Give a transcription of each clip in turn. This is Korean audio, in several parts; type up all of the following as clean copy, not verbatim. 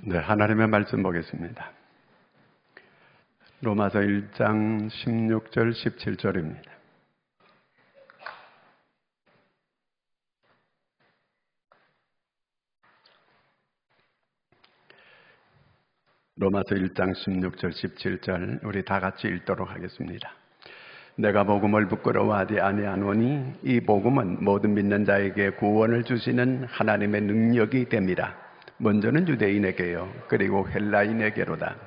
네, 하나님의 말씀 보겠습니다. 로마서 1장 16절 17절입니다. 로마서 1장 16절 17절 우리 다 같이 읽도록 하겠습니다. 내가 복음을 부끄러워하지 아니하노니 이 복음은 모든 믿는 자에게 구원을 주시는 하나님의 능력이 됩니다. 먼저는 유대인에게요, 그리고 헬라인에게로다.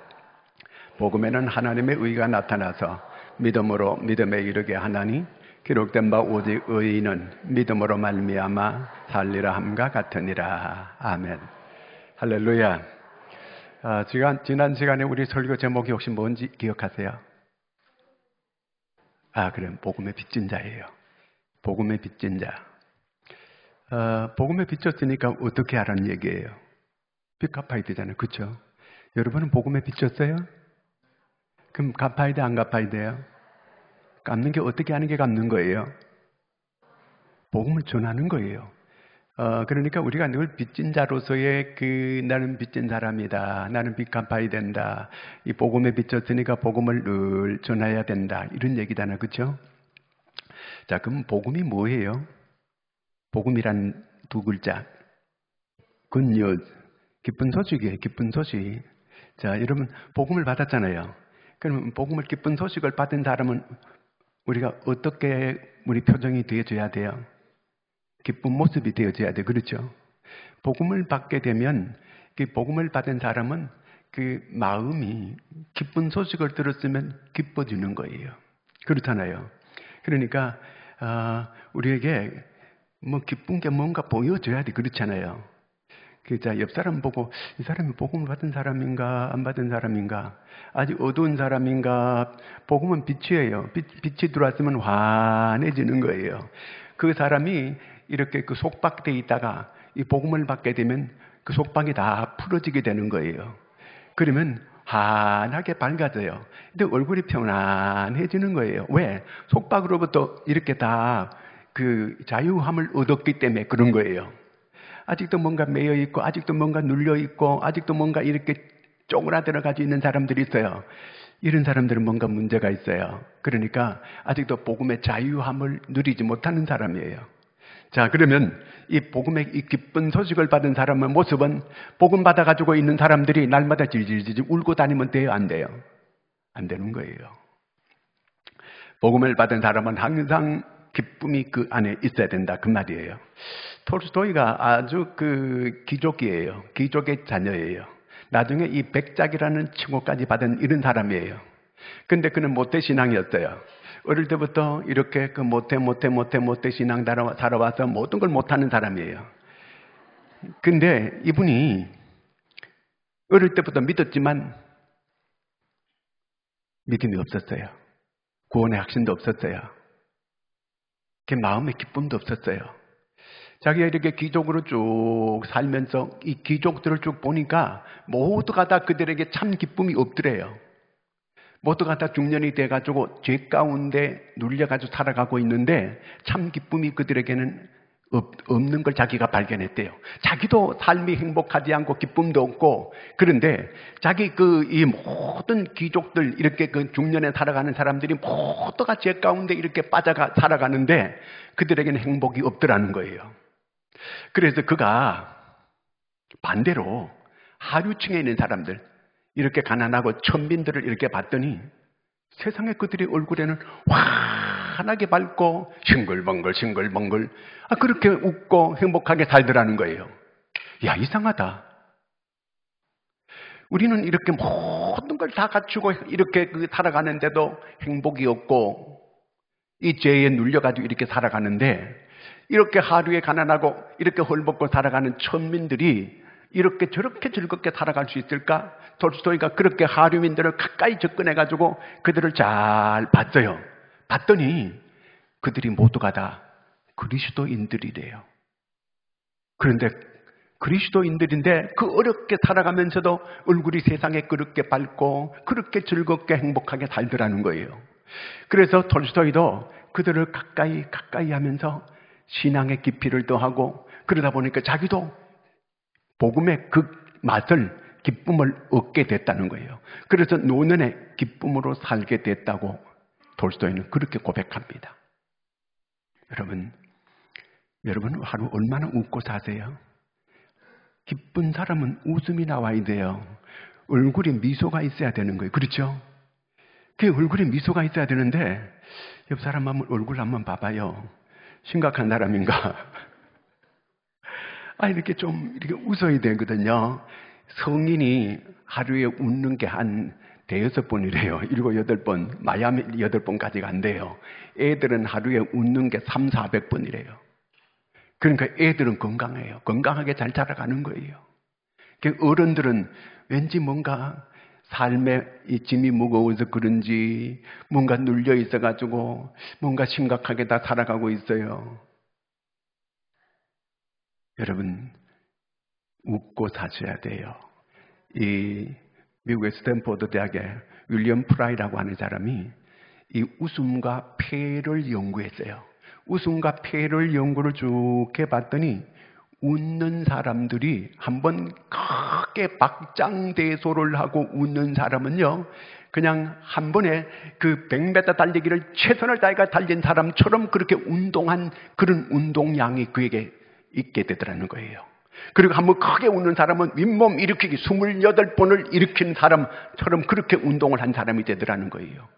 복음에는 하나님의 의가 나타나서 믿음으로 믿음에 이르게 하나니 기록된 바 오직 의인은 믿음으로 말미암아 살리라 함과 같으니라. 아멘. 할렐루야. 지난 시간에 우리 설교 제목이 혹시 뭔지 기억하세요? 그럼 복음의 빚진 자예요. 복음의 빚진 자. 복음에 빚졌으니까 어떻게 하라는 얘기예요? 빚 갚아야 되잖아요. 그렇죠? 여러분은 복음에 빚졌어요? 그럼 갚아야 돼, 안 갚아야 돼요? 갚는 게 어떻게 하는 게 갚는 거예요? 복음을 전하는 거예요. 그러니까 우리가 늘 빚진 자로서의 나는 빚진 사람이다. 나는 빚 갚아야 된다. 이 복음에 빚졌으니까 복음을 늘 전해야 된다. 이런 얘기잖아요. 그렇죠? 자, 그럼 복음이 뭐예요? 복음이란 두 글자. 굿뉴스. 기쁜 소식이에요. 기쁜 소식. 자, 여러분 복음을 받았잖아요. 그러면 복음을 기쁜 소식을 받은 사람은 우리가 어떻게 우리 표정이 되어줘야 돼요? 기쁜 모습이 되어줘야 돼요. 그렇죠? 복음을 받게 되면 그 복음을 받은 사람은 그 마음이 기쁜 소식을 들었으면 기뻐지는 거예요. 그렇잖아요. 그러니까 우리에게 뭐 기쁜 게 뭔가 보여줘야 돼. 그렇잖아요. 자, 옆 사람 보고 이 사람이 복음을 받은 사람인가 안 받은 사람인가, 아직 어두운 사람인가. 복음은 빛이에요. 빛이 들어왔으면 환해지는 거예요. 그 사람이 이렇게 그 속박돼 있다가 이 복음을 받게 되면 그 속박이 다 풀어지게 되는 거예요. 그러면 환하게 밝아져요. 근데 얼굴이 평안해지는 거예요. 왜? 속박으로부터 이렇게 다 그 자유함을 얻었기 때문에 그런 거예요. 아직도 뭔가 매여 있고, 아직도 뭔가 눌려 있고, 아직도 뭔가 이렇게 쪼그라들어가지고 있는 사람들이 있어요. 이런 사람들은 뭔가 문제가 있어요. 그러니까 아직도 복음의 자유함을 누리지 못하는 사람이에요. 자, 그러면 이 복음의 이 기쁜 소식을 받은 사람의 모습은 복음 받아가지고 있는 사람들이 날마다 질질질 울고 다니면 돼요? 안 돼요? 안 되는 거예요. 복음을 받은 사람은 항상 기쁨이 그 안에 있어야 된다. 그 말이에요. 톨스토이가 아주 귀족이에요. 귀족의 자녀예요. 나중에 이 백작이라는 칭호까지 받은 이런 사람이에요. 근데 그는 모태 신앙이었어요. 어릴 때부터 이렇게 모태 신앙 살아와서 모든 걸 못하는 사람이에요. 근데 이분이 어릴 때부터 믿었지만 믿음이 없었어요. 구원의 확신도 없었어요. 그 마음의 기쁨도 없었어요. 자기가 이렇게 귀족으로 쭉 살면서 이 귀족들을 쭉 보니까 모두가 다 그들에게 참 기쁨이 없더래요. 모두가 다 중년이 돼가지고 죄 가운데 눌려가지고 살아가고 있는데 참 기쁨이 그들에게는 없는 걸 자기가 발견했대요. 자기도 삶이 행복하지 않고 기쁨도 없고, 그런데 자기 이 모든 귀족들 이렇게 중년에 살아가는 사람들이 모두가 죄 가운데 이렇게 빠져가 살아가는데 그들에게는 행복이 없더라는 거예요. 그래서 그가 반대로 하류층에 있는 사람들, 이렇게 가난하고 천민들을 이렇게 봤더니 세상에 그들의 얼굴에는 환하게 밝고 싱글벙글 그렇게 웃고 행복하게 살더라는 거예요. 야, 이상하다. 우리는 이렇게 모든 걸 다 갖추고 이렇게 살아가는데도 행복이 없고 이 죄에 눌려가지고 이렇게 살아가는데, 이렇게 하루에 가난하고 이렇게 헐벗고 살아가는 천민들이 이렇게 저렇게 즐겁게 살아갈 수 있을까? 톨스토이가 그렇게 하류민들을 가까이 접근해가지고 그들을 잘 봤어요. 봤더니 그들이 모두가 다 그리스도인들이래요. 그런데 그리스도인들인데 그 어렵게 살아가면서도 얼굴이 세상에 그렇게 밝고 그렇게 즐겁게 행복하게 살더라는 거예요. 그래서 톨스토이도 그들을 가까이 하면서 신앙의 깊이를 더하고, 그러다 보니까 자기도 복음의 그 맛을 기쁨을 얻게 됐다는 거예요. 그래서 노년에 기쁨으로 살게 됐다고 돌스토이는 그렇게 고백합니다. 여러분 하루 얼마나 웃고 사세요? 기쁜 사람은 웃음이 나와야 돼요. 얼굴에 미소가 있어야 되는 거예요. 그렇죠? 그 얼굴에 미소가 있어야 되는데 옆 사람 얼굴 한번 봐봐요. 심각한 사람인가? 이렇게 좀 이렇게 웃어야 되거든요. 성인이 하루에 웃는 게 한 대여섯 번이래요. 7, 8번, 마야미 8번까지가 안 돼요. 애들은 하루에 웃는 게 3, 400번이래요. 그러니까 애들은 건강해요. 건강하게 잘 자라가는 거예요. 어른들은 왠지 뭔가 삶에 이 짐이 무거워서 그런지 뭔가 눌려 있어가지고 뭔가 심각하게 다 살아가고 있어요. 여러분, 웃고 사셔야 돼요. 이 미국의 스탠포드 대학의 윌리엄 프라이라고 하는 사람이 이 웃음과 폐를 연구했어요. 웃음과 폐를 연구를 쭉 해봤더니 웃는 사람들이 한번 크게 박장대소를 하고 웃는 사람은요, 그냥 한 번에 그 100m 달리기를 최선을 다해 달린 사람처럼 그렇게 운동한 그런 운동량이 그에게 있게 되더라는 거예요. 그리고 한번 크게 웃는 사람은 윗몸 일으키기 28번을 일으킨 사람처럼 그렇게 운동을 한 사람이 되더라는 거예요.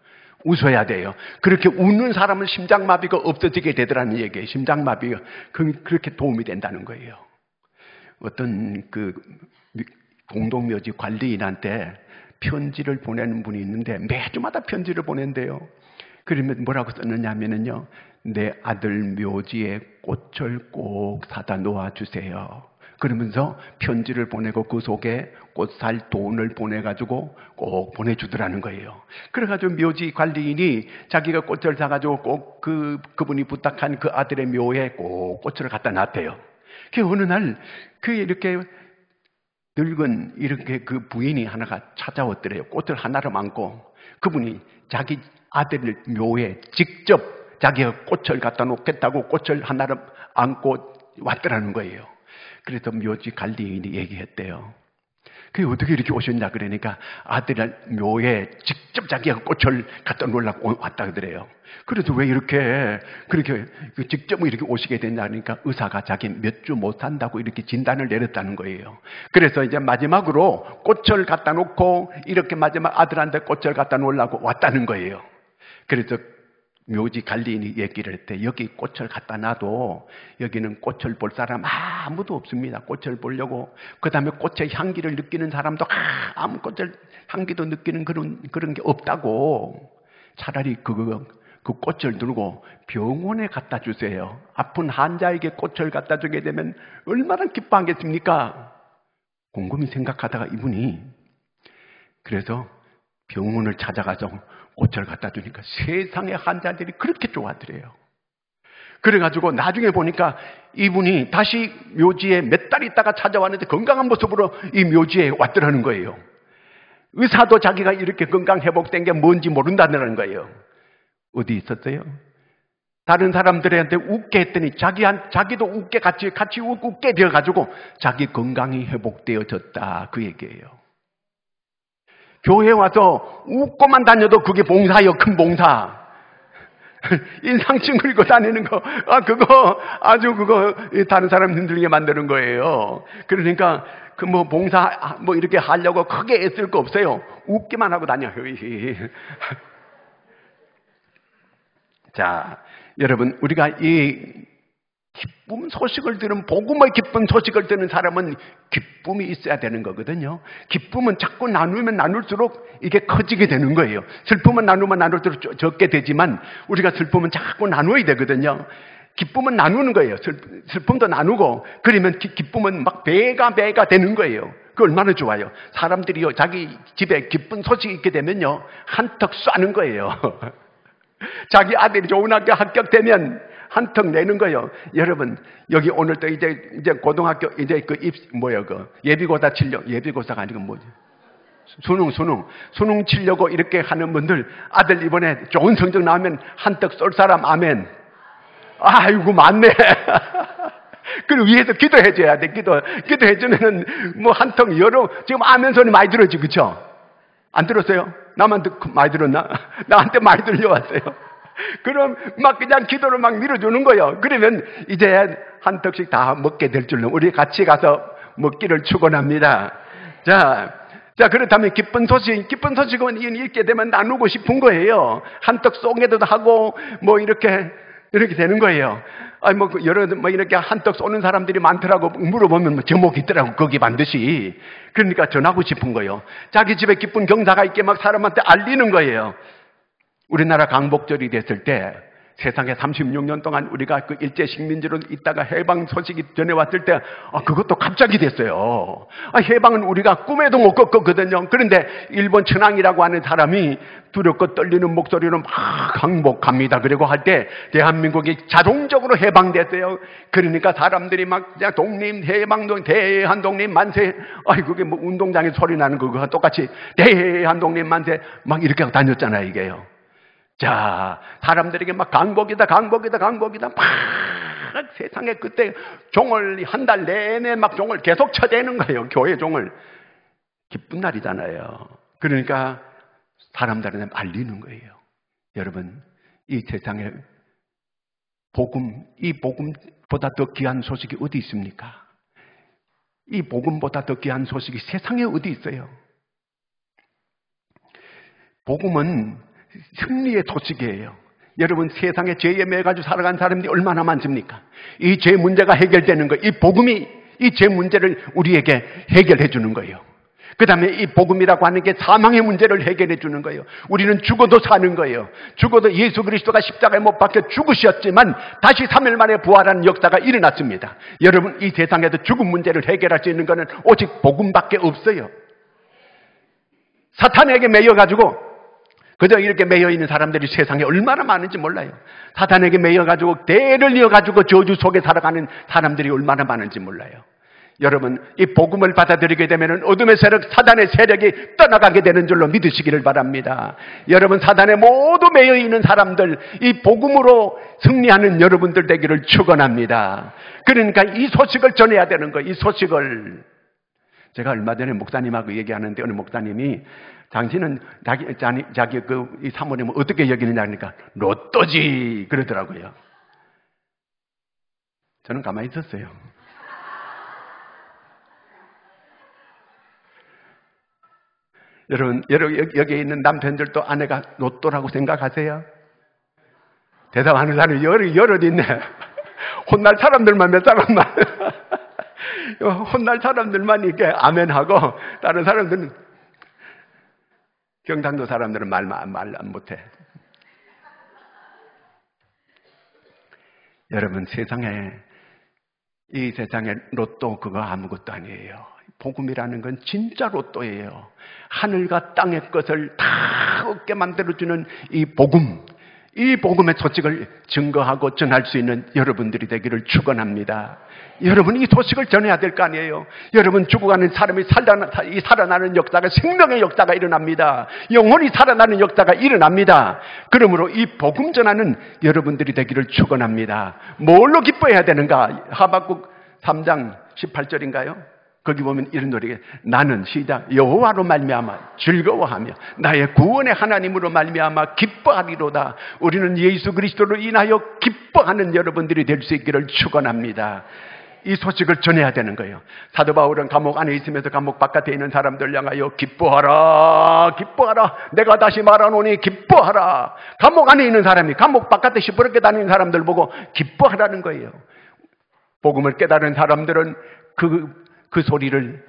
웃어야 돼요. 그렇게 웃는 사람은 심장마비가 없어지게 되더라는 얘기예요. 심장마비가 그렇게 도움이 된다는 거예요. 어떤 그 공동묘지 관리인한테 편지를 보내는 분이 있는데 매주마다 편지를 보낸대요. 그러면 뭐라고 썼느냐면요, 내 아들 묘지에 꽃을 꼭 사다 놓아주세요. 그러면서 편지를 보내고 그 속에 꽃 살 돈을 보내가지고 꼭 보내주더라는 거예요. 그래가지고 묘지 관리인이 자기가 꽃을 사가지고 꼭 그분이 부탁한 그 아들의 묘에 꼭 꽃을 갖다 놨대요. 그 어느 날 이렇게 늙은 이렇게 그 부인이 하나가 찾아왔더래요. 꽃을 하나를 안고 그분이 자기 아들 묘에 직접 자기가 꽃을 갖다 놓겠다고 꽃을 하나를 안고 왔더라는 거예요. 그래서 묘지 관리인이 얘기했대요. 그게 어떻게 이렇게 오셨냐 그러니까 아들 묘에 직접 자기가 꽃을 갖다 놓으려고 왔다 그러더래요. 그래서 왜 그렇게 직접 이렇게 오시게 됐냐 그러니까 의사가 자기 몇 주 못 산다고 이렇게 진단을 내렸다는 거예요. 그래서 이제 마지막으로 꽃을 갖다 놓고 이렇게 마지막 아들한테 꽃을 갖다 놓으려고 왔다는 거예요. 그래서 묘지 관리인이 얘기를 했대. 여기 꽃을 갖다 놔도 여기는 꽃을 볼 사람 아무도 없습니다. 꽃을 보려고. 그 다음에 꽃의 향기를 느끼는 사람도 아무 꽃을 향기도 느끼는 그런 게 없다고. 차라리 그 꽃을 들고 병원에 갖다 주세요. 아픈 환자에게 꽃을 갖다 주게 되면 얼마나 기뻐하겠습니까? 곰곰이 생각하다가 이분이 그래서 병원을 찾아가서 꽃을 갖다 주니까 세상의 환자들이 그렇게 좋아하더래요. 그래가지고 나중에 보니까 이분이 다시 묘지에 몇 달 있다가 찾아왔는데 건강한 모습으로 이 묘지에 왔더라는 거예요. 의사도 자기가 이렇게 건강 회복된 게 뭔지 모른다는 거예요. 어디 있었어요? 다른 사람들한테 웃게 했더니 자기도 웃게 같이 웃게 되어가지고 자기 건강이 회복되어졌다 그 얘기예요. 교회 와서 웃고만 다녀도 그게 봉사예요. 큰 봉사. 인상 찡그리고 다니는 거, 그거 다른 사람 힘들게 만드는 거예요. 그러니까 봉사 이렇게 하려고 크게 애쓸 거 없어요. 웃기만 하고 다녀. 자, 여러분, 우리가 이 기쁨 소식을 들은 복음의 기쁜 소식을 듣는 사람은 기쁨이 있어야 되는 거거든요. 기쁨은 자꾸 나누면 나눌수록 이게 커지게 되는 거예요. 슬픔은 나누면 나눌수록 적게 되지만 우리가 슬픔은 자꾸 나누어야 되거든요. 기쁨은 나누는 거예요. 슬픔도 나누고 그러면 기쁨은 막 배가 되는 거예요. 그 얼마나 좋아요. 사람들이요 자기 집에 기쁜 소식이 있게 되면요 한턱 쏴는 거예요. 자기 아들이 좋은 학교 합격되면 한턱 내는 거예요. 여러분, 여기 오늘 또 이제 고등학교, 이제 예비고사 치려고, 예비고사가 아니고 뭐지? 수능 치려고 이렇게 하는 분들, 아들 이번에 좋은 성적 나오면 한턱 쏠 사람, 아멘. 아이고, 많네. 그리고 위에서 기도해줘야 돼. 기도해주면은 뭐 한턱 여러, 지금 아멘 소리 많이 들었지, 그쵸? 안 들었어요? 나만 많이 들었나? 나한테 많이 들려왔어요. 그럼 막 그냥 기도를 막 밀어주는 거예요. 그러면 이제 한 턱씩 다 먹게 될 줄로 우리 같이 가서 먹기를 축원합니다. 자, 그렇다면 기쁜 소식은 읽게 되면 나누고 싶은 거예요. 한턱 쏘게도 하고, 뭐 이렇게 되는 거예요. 이렇게 한턱 쏘는 사람들이 많더라고 물어보면 뭐 제목이 있더라고, 거기 반드시. 그러니까 전하고 싶은 거예요. 자기 집에 기쁜 경사가 있게 막 사람한테 알리는 거예요. 우리나라 강복절이 됐을 때, 세상에 36년 동안 우리가 그 일제 식민지로 있다가 해방 소식이 전해왔을 때, 그것도 갑자기 됐어요. 해방은 우리가 꿈에도 못 꿨거든요. 그런데 일본 천황이라고 하는 사람이 두렵고 떨리는 목소리로 막 항복합니다. 그리고 할 때 대한민국이 자동적으로 해방됐어요. 그러니까 사람들이 막 독립, 해방동, 대한독립 만세, 그게 뭐 운동장에 소리 나는 그거와 똑같이 대한독립 만세 막 이렇게 하고 다녔잖아요, 이게요. 자, 사람들에게 막 강복이다 막 세상에 그때 종을 한 달 내내 막 종을 계속 쳐대는 거예요. 교회 종을. 기쁜 날이잖아요. 그러니까 사람들한테 알리는 거예요. 여러분, 이 세상에 이 복음보다 더 귀한 소식이 어디 있습니까? 이 복음보다 더 귀한 소식이 세상에 어디 있어요? 복음은 승리의 소식이에요. 여러분, 세상에 죄에 매여가지고 살아간 사람들이 얼마나 많습니까? 이 죄 문제가 해결되는 거예요. 이 복음이 이 죄 문제를 우리에게 해결해 주는 거예요. 그 다음에 이 복음이라고 하는 게 사망의 문제를 해결해 주는 거예요. 우리는 죽어도 사는 거예요. 죽어도 예수 그리스도가 십자가에 못 박혀 죽으셨지만 다시 3일 만에 부활하는 역사가 일어났습니다. 여러분, 이 세상에도 죽음 문제를 해결할 수 있는 것은 오직 복음밖에 없어요. 사탄에게 매여가지고 그저 이렇게 매여있는 사람들이 세상에 얼마나 많은지 몰라요. 사탄에게 매여가지고 대를 이어가지고 저주 속에 살아가는 사람들이 얼마나 많은지 몰라요. 여러분, 이 복음을 받아들이게 되면 어둠의 세력, 사단의 세력이 떠나가게 되는 줄로 믿으시기를 바랍니다. 여러분, 사단에 모두 매여있는 사람들, 이 복음으로 승리하는 여러분들 되기를 축원합니다. 그러니까 이 소식을 전해야 되는 거예요. 이 소식을. 제가 얼마 전에 목사님하고 얘기하는데 어느 목사님이 당신은 자기 이 사모님을 어떻게 여기느냐 하니까 로또지 그러더라고요. 저는 가만히 있었어요. 여러분, 여기 있는 남편들도 아내가 로또라고 생각하세요? 대답하는 사람이 여럿 있네. 혼날 사람들만 몇 사람만. 혼날 사람들만 이렇게 아멘하고 다른 사람들은, 경상도 사람들은 말 안 못해. 여러분, 이 세상에 로또 그거 아무것도 아니에요. 복음이라는 건 진짜 로또예요. 하늘과 땅의 것을 다 얻게 만들어주는 이 복음의 소식을 증거하고 전할 수 있는 여러분들이 되기를 축원합니다. 여러분, 이 소식을 전해야 될 거 아니에요. 여러분, 죽어가는 사람이 살아나는 역사가, 생명의 역사가 일어납니다. 영혼이 살아나는 역사가 일어납니다. 그러므로 이 복음 전하는 여러분들이 되기를 축원합니다. 뭘로 기뻐해야 되는가? 하박국 3장 18절인가요? 거기 보면 이런 노래가, 나는 시작 여호와로 말미암아 즐거워하며 나의 구원의 하나님으로 말미암아 기뻐하리로다. 우리는 예수 그리스도로 인하여 기뻐하는 여러분들이 될 수 있기를 축원합니다. 이 소식을 전해야 되는 거예요. 사도 바울은 감옥 안에 있으면서 감옥 바깥에 있는 사람들 향하여 기뻐하라, 기뻐하라. 내가 다시 말하노니 기뻐하라. 감옥 안에 있는 사람이 감옥 바깥에 시끄럽게 다니는 사람들 보고 기뻐하라는 거예요. 복음을 깨달은 사람들은 그 소리를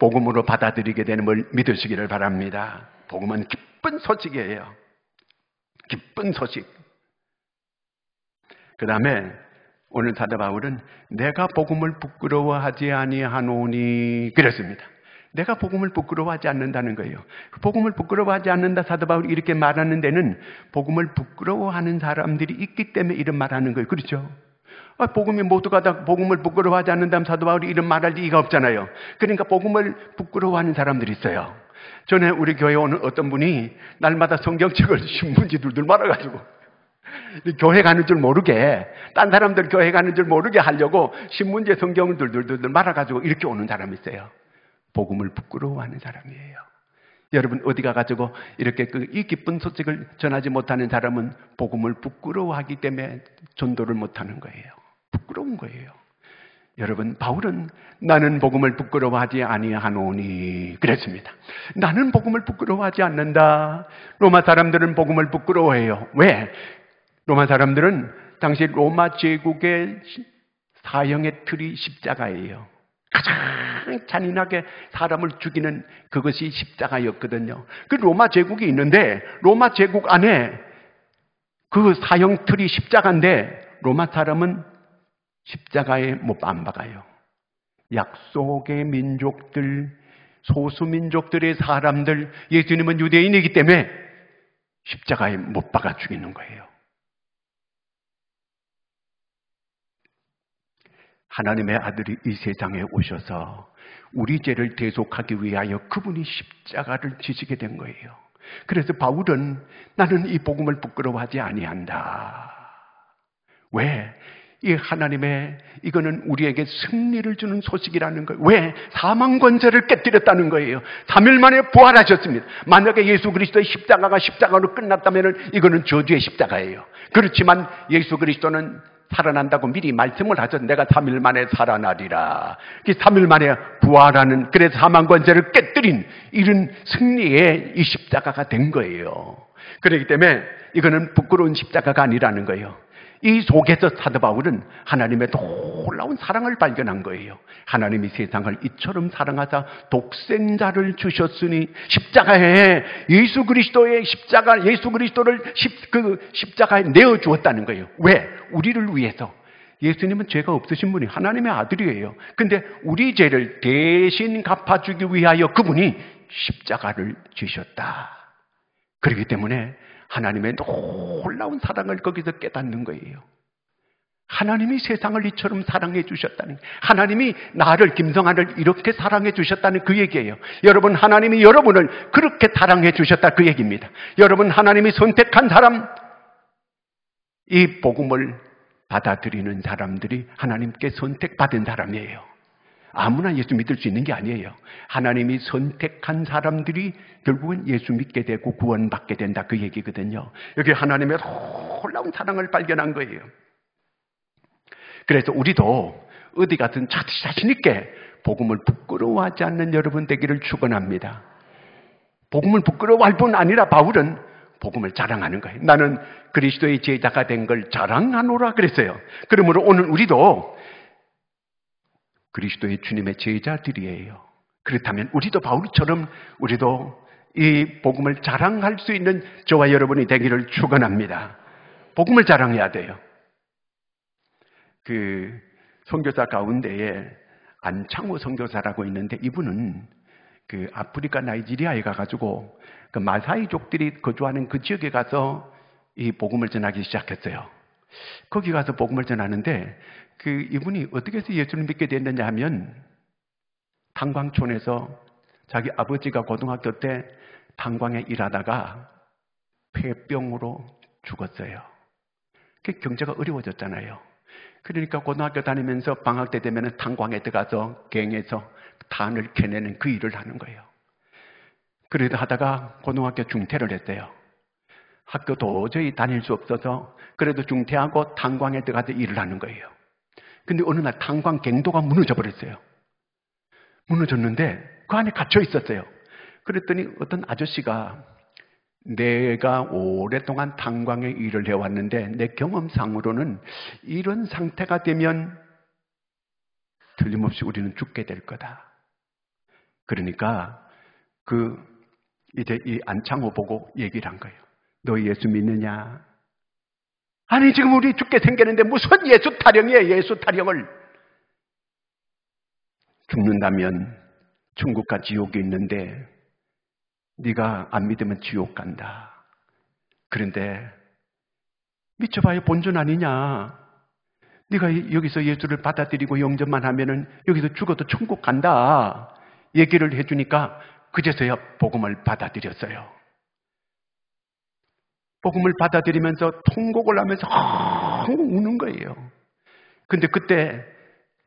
복음으로 받아들이게 되는 걸 믿으시기를 바랍니다. 복음은 기쁜 소식이에요. 기쁜 소식. 그 다음에 오늘 사도 바울은 내가 복음을 부끄러워하지 아니하노니 그랬습니다. 내가 복음을 부끄러워하지 않는다는 거예요. 복음을 부끄러워하지 않는다 사도 바울이 이렇게 말하는 데는 복음을 부끄러워하는 사람들이 있기 때문에 이런 말하는 거예요. 그렇죠? 복음이 모두가 다 복음을 부끄러워하지 않는다면 사도 바울이 이런 말할 리가 없잖아요. 그러니까 복음을 부끄러워하는 사람들이 있어요. 전에 우리 교회에 오는 어떤 분이 날마다 성경책을 신문지 둘둘 말아가지고 교회 가는 줄 모르게, 딴 사람들 교회 가는 줄 모르게 하려고 신문지에 성경을 들들들 말아가지고 이렇게 오는 사람이 있어요. 복음을 부끄러워하는 사람이에요. 여러분 어디 가가지고 이렇게 이 기쁜 소식을 전하지 못하는 사람은 복음을 부끄러워하기 때문에 전도를 못하는 거예요. 부끄러운 거예요. 여러분, 바울은 나는 복음을 부끄러워하지 아니하노니 그랬습니다. 나는 복음을 부끄러워하지 않는다. 로마 사람들은 복음을 부끄러워해요. 왜? 로마 사람들은 당시 로마 제국의 사형의 틀이 십자가예요. 가장 잔인하게 사람을 죽이는 그것이 십자가였거든요. 그 로마 제국이 있는데 로마 제국 안에 그 사형 틀이 십자가인데 로마 사람은 십자가에 안 박아요. 약속의 민족들, 소수민족들의 사람들, 예수님은 유대인이기 때문에 십자가에 못 박아 죽이는 거예요. 하나님의 아들이 이 세상에 오셔서 우리 죄를 대속하기 위하여 그분이 십자가를 지시게 된 거예요. 그래서 바울은 나는 이 복음을 부끄러워하지 아니한다. 왜? 이 하나님의 이거는 우리에게 승리를 주는 소식이라는 거예요. 왜? 사망 권세를 깨뜨렸다는 거예요. 3일 만에 부활하셨습니다. 만약에 예수 그리스도의 십자가가 십자가로 끝났다면 이거는 저주의 십자가예요. 그렇지만 예수 그리스도는 살아난다고 미리 말씀을 하셨. 내가 3일 만에 살아나리라. 3일 만에 부활하는, 그래서 사망 권세를 깨뜨린 이런 승리의 이 십자가가 된 거예요. 그렇기 때문에 이거는 부끄러운 십자가가 아니라는 거예요. 이 속에서 사도 바울은 하나님의 놀라운 사랑을 발견한 거예요. 하나님이 세상을 이처럼 사랑하사 독생자를 주셨으니 십자가에 예수 그리스도의 십자가, 예수 그리스도를 십자가에 내어 주었다는 거예요. 왜? 우리를 위해서. 예수님은 죄가 없으신 분이 하나님의 아들이에요. 근데 우리 죄를 대신 갚아주기 위하여 그분이 십자가를 지셨다. 그렇기 때문에 하나님의 놀라운 사랑을 거기서 깨닫는 거예요. 하나님이 세상을 이처럼 사랑해 주셨다는, 하나님이 나를, 김성환을 이렇게 사랑해 주셨다는 그 얘기예요. 여러분, 하나님이 여러분을 그렇게 사랑해 주셨다 그 얘기입니다. 여러분, 하나님이 선택한 사람, 이 복음을 받아들이는 사람들이 하나님께 선택받은 사람이에요. 아무나 예수 믿을 수 있는 게 아니에요. 하나님이 선택한 사람들이 결국은 예수 믿게 되고 구원받게 된다 그 얘기거든요. 여기 하나님의 놀라운 사랑을 발견한 거예요. 그래서 우리도 어디 가든 자신 있게 복음을 부끄러워하지 않는 여러분 되기를 축원합니다. 복음을 부끄러워할 뿐 아니라 바울은 복음을 자랑하는 거예요. 나는 그리스도의 제자가 된 걸 자랑하노라 그랬어요. 그러므로 오늘 우리도 그리스도의 주님의 제자들이에요. 그렇다면 우리도 바울처럼 우리도 이 복음을 자랑할 수 있는 저와 여러분이 되기를 축원합니다. 복음을 자랑해야 돼요. 그 선교사 가운데에 안창호 선교사라고 있는데 이분은 그 아프리카 나이지리아에 가가지고 그 마사이족들이 거주하는 그 지역에 가서 이 복음을 전하기 시작했어요. 거기 가서 복음을 전하는데 이분이 어떻게 해서 예수를 믿게 됐느냐 하면 탄광촌에서 자기 아버지가 고등학교 때 탄광에 일하다가 폐병으로 죽었어요. 경제가 어려워졌잖아요. 그러니까 고등학교 다니면서 방학 때 되면 탄광에 들어가서 갱에서 탄을 캐내는 그 일을 하는 거예요. 그러다 하다가 고등학교 중퇴를 했대요. 학교 도저히 다닐 수 없어서 그래도 중퇴하고 탄광에 들어가서 일을 하는 거예요. 근데 어느 날 탄광 갱도가 무너져 버렸어요. 무너졌는데 그 안에 갇혀 있었어요. 그랬더니 어떤 아저씨가 내가 오랫동안 탄광에 일을 해왔는데 내 경험상으로는 이런 상태가 되면 틀림없이 우리는 죽게 될 거다. 그러니까 이제 이 안창호 보고 얘기를 한 거예요. 너 예수 믿느냐? 아니 지금 우리 죽게 생겼는데 무슨 예수 타령이에요. 예수 타령을. 죽는다면 천국과 지옥이 있는데 네가 안 믿으면 지옥 간다. 그런데 미쳐봐야 본전 아니냐. 네가 여기서 예수를 받아들이고 영접만 하면은 여기서 죽어도 천국 간다. 얘기를 해주니까 그제서야 복음을 받아들였어요. 복음을 받아들이면서 통곡을 하면서 우는 거예요. 근데 그때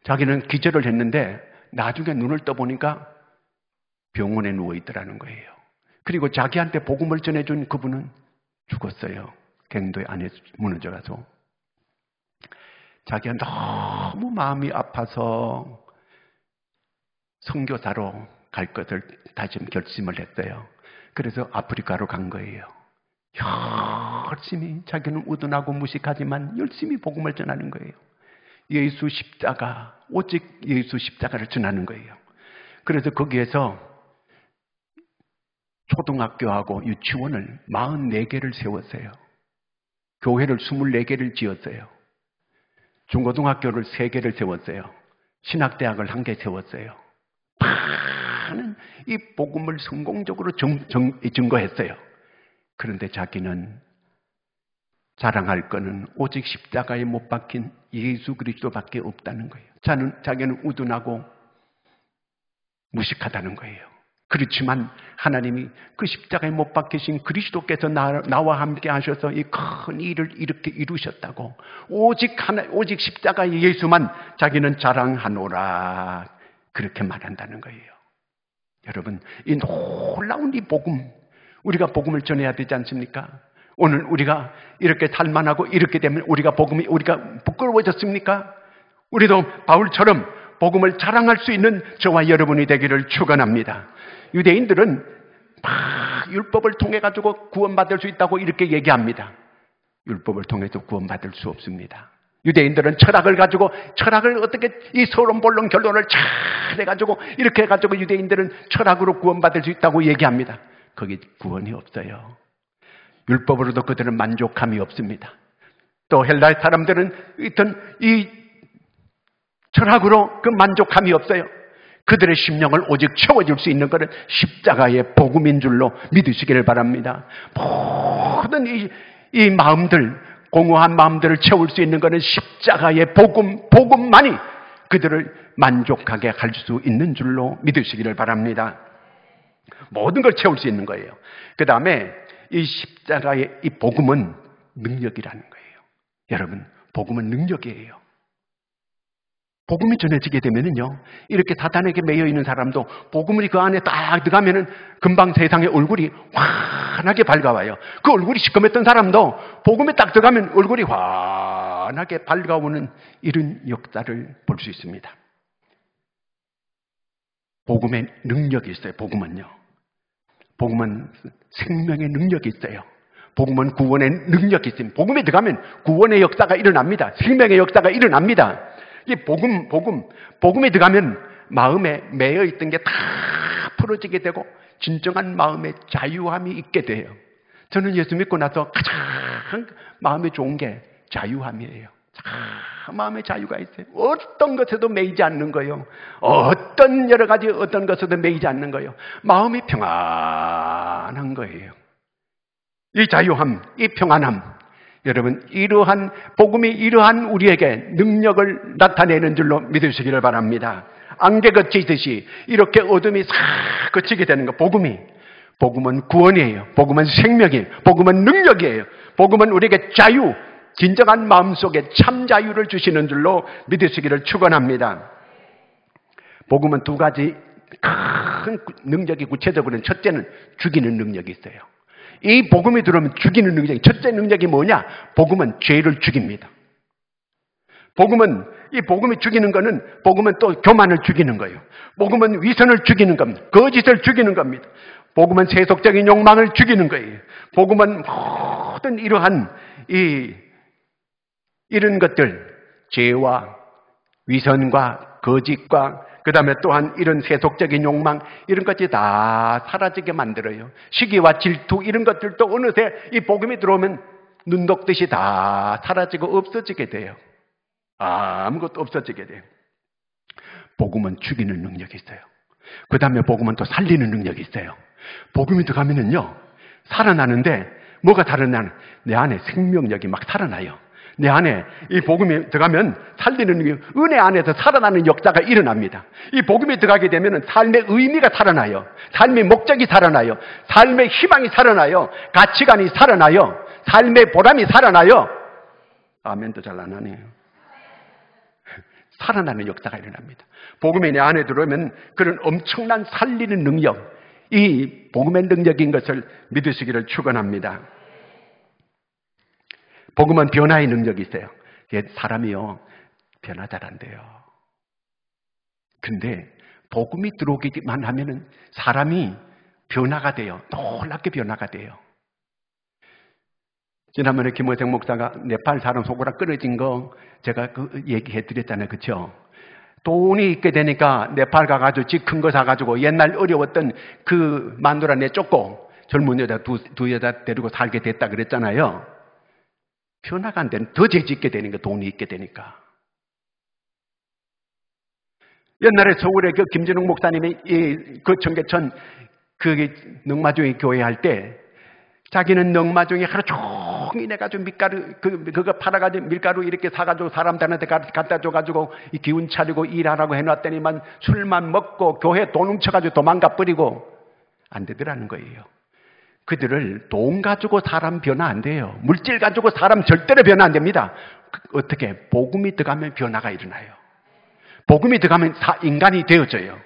자기는 기절을 했는데 나중에 눈을 떠보니까 병원에 누워있더라는 거예요. 그리고 자기한테 복음을 전해준 그분은 죽었어요. 갱도에 안에 무너져가지고. 자기가 너무 마음이 아파서 선교사로 갈 것을 다시 결심을 했어요. 그래서 아프리카로 간 거예요. 열심히 자기는 우둔하고 무식하지만 열심히 복음을 전하는 거예요. 예수 십자가, 오직 예수 십자가를 전하는 거예요. 그래서 거기에서 초등학교하고 유치원을 44개를 세웠어요. 교회를 24개를 지었어요. 중고등학교를 3개를 세웠어요. 신학대학을 1개 세웠어요. 많은 이 복음을 성공적으로 증거했어요. 그런데 자기는 자랑할 거는 오직 십자가에 못 박힌 예수 그리스도밖에 없다는 거예요. 자기는 우둔하고 무식하다는 거예요. 그렇지만 하나님이 그 십자가에 못 박히신 그리스도께서 나와 함께 하셔서 이 큰 일을 이렇게 이루셨다고 오직 십자가의 예수만 자기는 자랑하노라 그렇게 말한다는 거예요. 여러분, 이 놀라운 이 복음, 우리가 복음을 전해야 되지 않습니까? 오늘 우리가 이렇게 살만하고 이렇게 되면 우리가 부끄러워졌습니까? 우리도 바울처럼 복음을 자랑할 수 있는 저와 여러분이 되기를 축원합니다. 유대인들은 막 율법을 통해 가지고 구원받을 수 있다고 이렇게 얘기합니다. 율법을 통해서 구원받을 수 없습니다. 유대인들은 철학을 어떻게 이 서론본론 결론을 잘 해가지고 이렇게 해가지고 유대인들은 철학으로 구원받을 수 있다고 얘기합니다. 거기 구원이 없어요. 율법으로도 그들은 만족함이 없습니다. 또 헬라의 사람들은 이 철학으로 그 만족함이 없어요. 그들의 심령을 오직 채워줄 수 있는 것은 십자가의 복음인 줄로 믿으시기를 바랍니다. 모든 이 마음들, 공허한 마음들을 채울 수 있는 것은 십자가의 복음만이 그들을 만족하게 할 수 있는 줄로 믿으시기를 바랍니다. 모든 걸 채울 수 있는 거예요. 그 다음에 이 십자가의 이 복음은 능력이라는 거예요. 여러분, 복음은 능력이에요. 복음이 전해지게 되면은요, 이렇게 사단에게 매여 있는 사람도 복음이 그 안에 딱 들어가면은 금방 세상의 얼굴이 환하게 밝아와요. 그 얼굴이 시커맸던 사람도 복음에 딱 들어가면 얼굴이 환하게 밝아오는 이런 역사를 볼 수 있습니다. 복음의 능력이 있어요. 복음은요. 복음은 생명의 능력이 있어요. 복음은 구원의 능력이 있습니다. 복음에 들어가면 구원의 역사가 일어납니다. 생명의 역사가 일어납니다. 이 복음에 들어가면 마음에 매여 있던 게 다 풀어지게 되고 진정한 마음의 자유함이 있게 돼요. 저는 예수 믿고 나서 가장 마음에 좋은 게 자유함이에요. 마음의 자유가 있어요. 어떤 것에도 매이지 않는 거예요. 여러 가지 어떤 것에도 매이지 않는 거예요. 마음이 평안한 거예요. 이 자유함, 이 평안함, 여러분, 복음이 이러한 우리에게 능력을 나타내는 줄로 믿으시기를 바랍니다. 안개 걷히듯이 이렇게 어둠이 싹 걷히게 되는 거. 복음은 구원이에요. 복음은 생명이에요. 복음은 능력이에요. 복음은 우리에게 자유, 진정한 마음속에 참 자유를 주시는 줄로 믿으시기를 축원합니다. 복음은 두 가지 큰 능력이 구체적으로는, 첫째는 죽이는 능력이 있어요. 이 복음이 들어오면 죽이는 능력이, 첫째 능력이 뭐냐? 복음은 죄를 죽입니다. 이 복음이 죽이는 거는, 복음은 또 교만을 죽이는 거예요. 복음은 위선을 죽이는 겁니다. 거짓을 죽이는 겁니다. 복음은 세속적인 욕망을 죽이는 거예요. 복음은 모든 이러한 이런 것들, 죄와 위선과 거짓과 그 다음에 또한 이런 세속적인 욕망, 이런 것이 다 사라지게 만들어요. 시기와 질투, 이런 것들도 어느새 이 복음이 들어오면 눈독듯이 다 사라지고 없어지게 돼요. 아무것도 없어지게 돼요. 복음은 죽이는 능력이 있어요. 그 다음에 복음은 또 살리는 능력이 있어요. 복음이 들어가면은요, 살아나는데 뭐가 살아나는? 내 안에 생명력이 막 살아나요. 내 안에 이 복음이 들어가면 살리는 능력, 은혜 안에서 살아나는 역사가 일어납니다. 이 복음이 들어가게 되면 삶의 의미가 살아나요. 삶의 목적이 살아나요. 삶의 희망이 살아나요. 가치관이 살아나요. 삶의 보람이 살아나요. 아멘도 잘 안 하네요. 살아나는 역사가 일어납니다. 복음이 내 안에 들어오면 그런 엄청난 살리는 능력, 이 복음의 능력인 것을 믿으시기를 축원합니다. 복음은 변화의 능력이 있어요. 사람이요, 변화 잘 안 돼요. 근데 복음이 들어오기만 하면은 사람이 변화가 돼요. 놀랍게 변화가 돼요. 지난번에 김호생 목사가 네팔 사람 손가락 끊어진 거 제가 그 얘기해 드렸잖아요. 그렇죠? 돈이 있게 되니까 네팔 가가지고 집 큰 거 사가지고 옛날 어려웠던 그 마누라 내쫓고 젊은 여자 두 여자 데리고 살게 됐다 그랬잖아요. 변화가 안 되는, 더 죄짓게 되는 거, 돈이 있게 되니까. 옛날에 서울에 그 김진웅 목사님이 그 청계천 그 능마중에 교회 할 때 자기는 능마중에 하루 종일 해가지고 밀가루 그거 팔아가지고 밀가루 이렇게 사가지고 사람들한테 갖다 줘가지고 이 기운 차리고 일하라고 해놨더니만 술만 먹고 교회 돈 훔쳐가지고 도망가 버리고 안 되더라는 거예요. 그들을 돈 가지고 사람 변화 안 돼요. 물질 가지고 사람 절대로 변화 안 됩니다. 어떻게? 복음이 들어가면 변화가 일어나요. 복음이 들어가면 인간이 되어져요.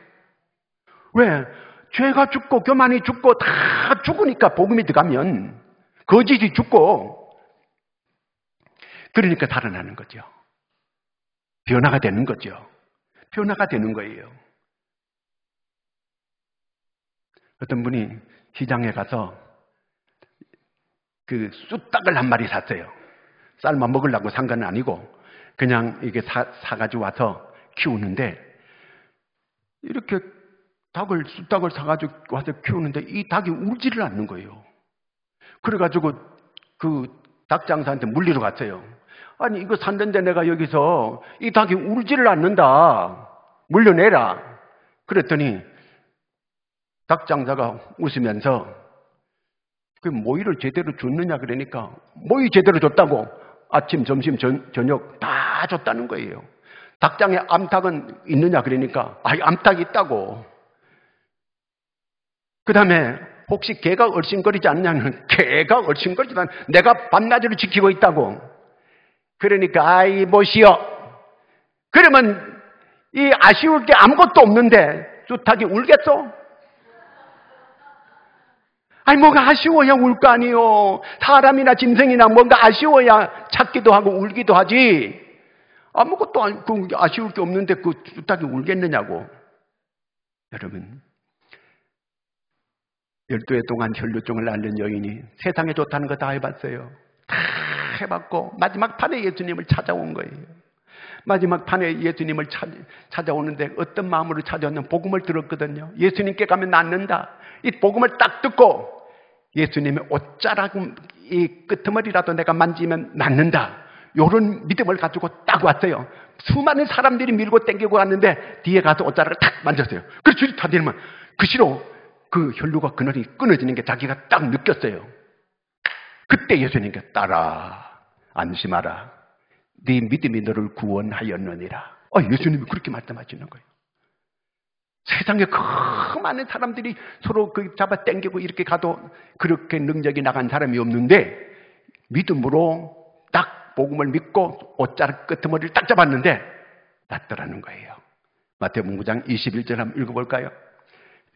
왜? 죄가 죽고 교만이 죽고 다 죽으니까 복음이 들어가면 거짓이 죽고 그러니까 달아나는 거죠. 변화가 되는 거죠. 변화가 되는 거예요. 어떤 분이 시장에 가서 그 쑥닭을 한 마리 샀어요. 삶아 먹으려고 산 건 아니고 그냥 이게 사가지고 와서 키우는데 이렇게 쑥닭을 사가지고 와서 키우는데 이 닭이 울지를 않는 거예요. 그래가지고 그 닭장사한테 물리러 갔어요. 아니 이거 샀는데 내가 여기서 이 닭이 울지를 않는다. 물려내라. 그랬더니 닭장사가 웃으면서 그 모이를 제대로 줬느냐 그러니까 모이 제대로 줬다고 아침, 점심, 저녁 다 줬다는 거예요. 닭장에 암탉은 있느냐 그러니까 암탉이 있다고. 그 다음에 혹시 개가 얼씬거리지 않냐면 개가 얼씬거리지 않 내가 밤낮으로 지키고 있다고. 그러니까 아이 보시오. 그러면 이 아쉬울 게 아무것도 없는데 쑥닭이 울겠어? 아니 뭐가 아쉬워야 울 거 아니요. 사람이나 짐승이나 뭔가 아쉬워야 찾기도 하고 울기도 하지. 아무것도 아쉬울 게 없는데 그 쑥닭이 울겠느냐고. 여러분 12해 동안 혈류증을 앓는 여인이 세상에 좋다는 거 다 해봤어요. 다 해봤고 마지막 판에 예수님을 찾아온 거예요. 마지막 판에 예수님을 찾아오는데 어떤 마음으로 찾아왔냐면 복음을 들었거든요. 예수님께 가면 낫는다. 이 복음을 딱 듣고 예수님의 옷자락 이 끄트머리라도 내가 만지면 낫는다. 이런 믿음을 가지고 딱 왔어요. 수많은 사람들이 밀고 땡기고 갔는데 뒤에 가서 옷자락을 탁 만졌어요. 그래서 주짓 다 되면 그 시로 그 혈류가 그늘이 끊어지는 게 자기가 딱 느꼈어요. 그때 예수님께 따라 안심하라. 네 믿음이 너를 구원하였느니라. 예수님이 그렇게 말씀하시는 거예요. 세상에 그 많은 사람들이 서로 그 잡아 당기고 이렇게 가도 그렇게 능력이 나간 사람이 없는데 믿음으로 딱 복음을 믿고 옷자락 끄트머리를 딱 잡았는데 낫더라는 거예요. 마태복음 9장 21절 한번 읽어볼까요?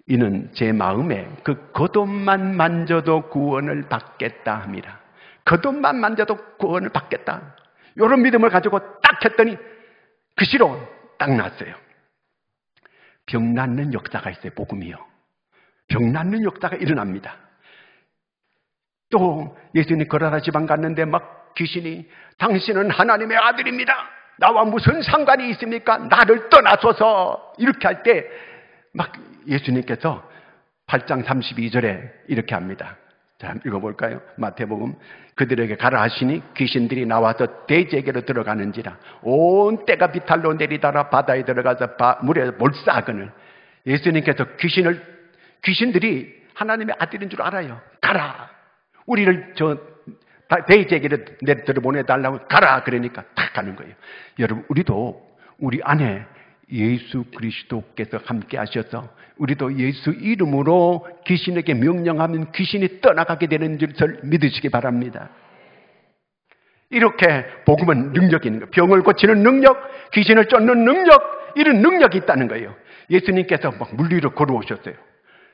이는 제 마음에 그 겉옷만 만져도 구원을 받겠다 합니다. 겉옷만 만져도 구원을 받겠다. 이런 믿음을 가지고 딱 했더니 그 시로 딱 났어요. 병 낫는 역사가 있어요. 복음이요. 병 낫는 역사가 일어납니다. 또 예수님이 거라사 지방 갔는데 막 귀신이 당신은 하나님의 아들입니다. 나와 무슨 상관이 있습니까? 나를 떠나소서. 이렇게 할 때 막 예수님께서 8장 32절에 이렇게 합니다. 자, 읽어볼까요? 마태복음. 그들에게 가라 하시니 귀신들이 나와서 돼지에게로 들어가는지라 온 때가 비탈로 내리다라 바다에 들어가서 물에 몰싸거늘. 예수님께서 귀신들이 하나님의 아들인 줄 알아요. 가라. 우리를 돼지에게로 들어보내달라고 가라. 그러니까 탁 가는 거예요. 여러분 우리도 우리 안에 예수 그리스도께서 함께 하셔서 우리도 예수 이름으로 귀신에게 명령하면 귀신이 떠나가게 되는 줄을 믿으시기 바랍니다. 이렇게 복음은 능력이 있는 거예요. 병을 고치는 능력, 귀신을 쫓는 능력, 이런 능력이 있다는 거예요. 예수님께서 막 물리로 걸어오셨어요.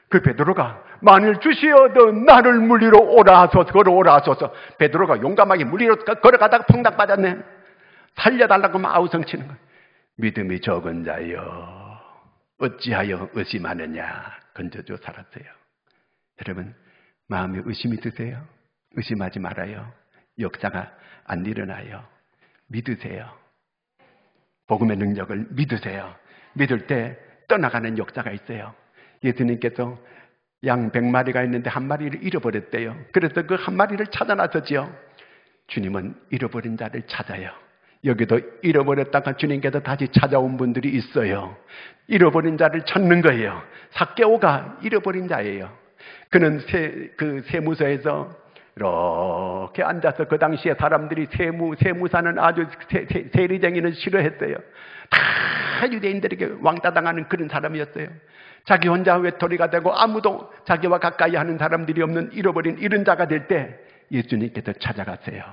그 베드로가 만일 주시어도 나를 물리로 오라 하소서, 걸어오라 하소서. 베드로가 용감하게 물리로 걸어가다가 펑당 빠졌네. 살려달라고 막 아우성치는 거예요. 믿음이 적은 자여 어찌하여 의심하느냐. 건져줘 살았어요. 여러분 마음에 의심이 드세요? 의심하지 말아요. 역사가 안 일어나요. 믿으세요. 복음의 능력을 믿으세요. 믿을 때 떠나가는 역사가 있어요. 예수님께서 양 100마리가 있는데 한 마리를 잃어버렸대요. 그래서 그 한 마리를 찾아 나섰지요. 주님은 잃어버린 자를 찾아요. 여기도 잃어버렸다가 주님께서 다시 찾아온 분들이 있어요. 잃어버린 자를 찾는 거예요. 삭개오가 잃어버린 자예요. 그는 세무서에서 이렇게 앉아서 그 당시에 사람들이 세무사는 아주 세리쟁이는 싫어했어요. 다 유대인들에게 왕따당하는 그런 사람이었어요. 자기 혼자 외톨이가 되고 아무도 자기와 가까이 하는 사람들이 없는 잃어버린 이런 자가 될 때 예수님께서 찾아가세요.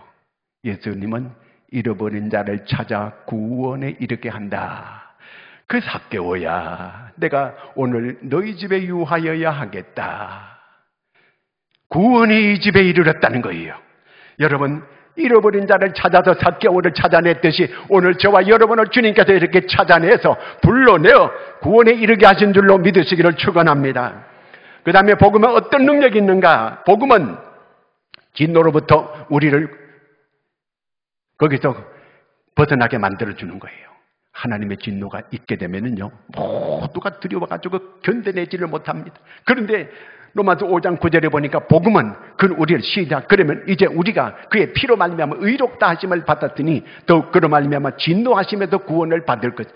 예수님은 잃어버린 자를 찾아 구원에 이르게 한다. 그 삭개오야, 내가 오늘 너희 집에 유하여야 하겠다. 구원이 이 집에 이르렀다는 거예요. 여러분 잃어버린 자를 찾아서 삭개오를 찾아냈듯이 오늘 저와 여러분을 주님께서 이렇게 찾아내서 불러내어 구원에 이르게 하신 줄로 믿으시기를 축원합니다. 그 다음에 복음은 어떤 능력이 있는가? 복음은 진노로부터 우리를 거기서 벗어나게 만들어주는 거예요. 하나님의 진노가 있게 되면은요, 모두가 두려워가지고 견뎌내지를 못합니다. 그런데 로마서 5장 9절에 보니까 복음은 우리를 시작. 그러면 이제 우리가 그의 피로 말미암아 의롭다 하심을 받았으니 더욱 그로 말미암아 진노하심에도 구원을 받을 것.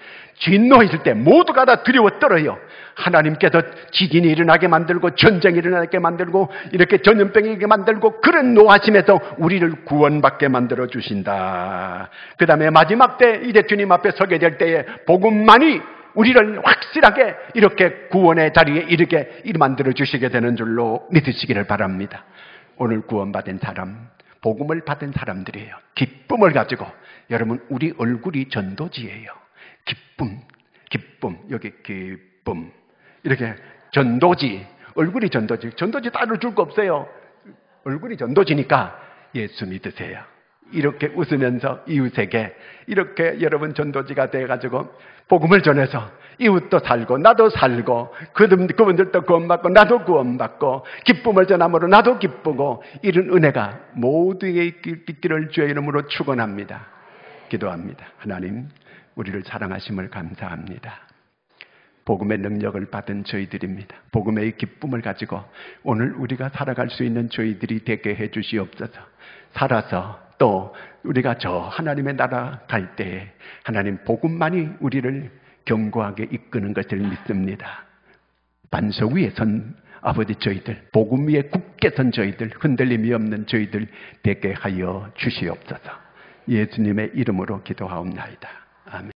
진노했을 때 모두가 다 두려워 떨어요. 하나님께서 지진이 일어나게 만들고 전쟁이 일어나게 만들고 이렇게 전염병이 일어나게 만들고 그런 노하심에서 우리를 구원받게 만들어 주신다. 그 다음에 마지막 때 이제 주님 앞에 서게 될 때에 복음만이 우리를 확실하게 이렇게 구원의 자리에 이르게 만들어 주시게 되는 줄로 믿으시기를 바랍니다. 오늘 구원받은 사람, 복음을 받은 사람들이에요. 기쁨을 가지고 여러분 우리 얼굴이 전도지예요. 기쁨, 여기 기쁨. 이렇게 전도지, 얼굴이 전도지 따로 줄 거 없어요. 얼굴이 전도지니까 예수 믿으세요. 이렇게 웃으면서 이웃에게 이렇게 여러분 전도지가 돼가지고 복음을 전해서 이웃도 살고 나도 살고 그분들도 구원받고 나도 구원받고 기쁨을 전함으로 나도 기쁘고 이런 은혜가 모두에게 있기를 주의 이름으로 축원합니다. 기도합니다. 하나님 우리를 사랑하심을 감사합니다. 복음의 능력을 받은 저희들입니다. 복음의 기쁨을 가지고 오늘 우리가 살아갈 수 있는 저희들이 되게 해 주시옵소서. 살아서 또 우리가 저 하나님의 나라 갈 때 하나님 복음만이 우리를 견고하게 이끄는 것을 믿습니다. 반석 위에 선 아버지 저희들, 복음 위에 굳게 선 저희들, 흔들림이 없는 저희들 되게 하여 주시옵소서. 예수님의 이름으로 기도하옵나이다. 아멘.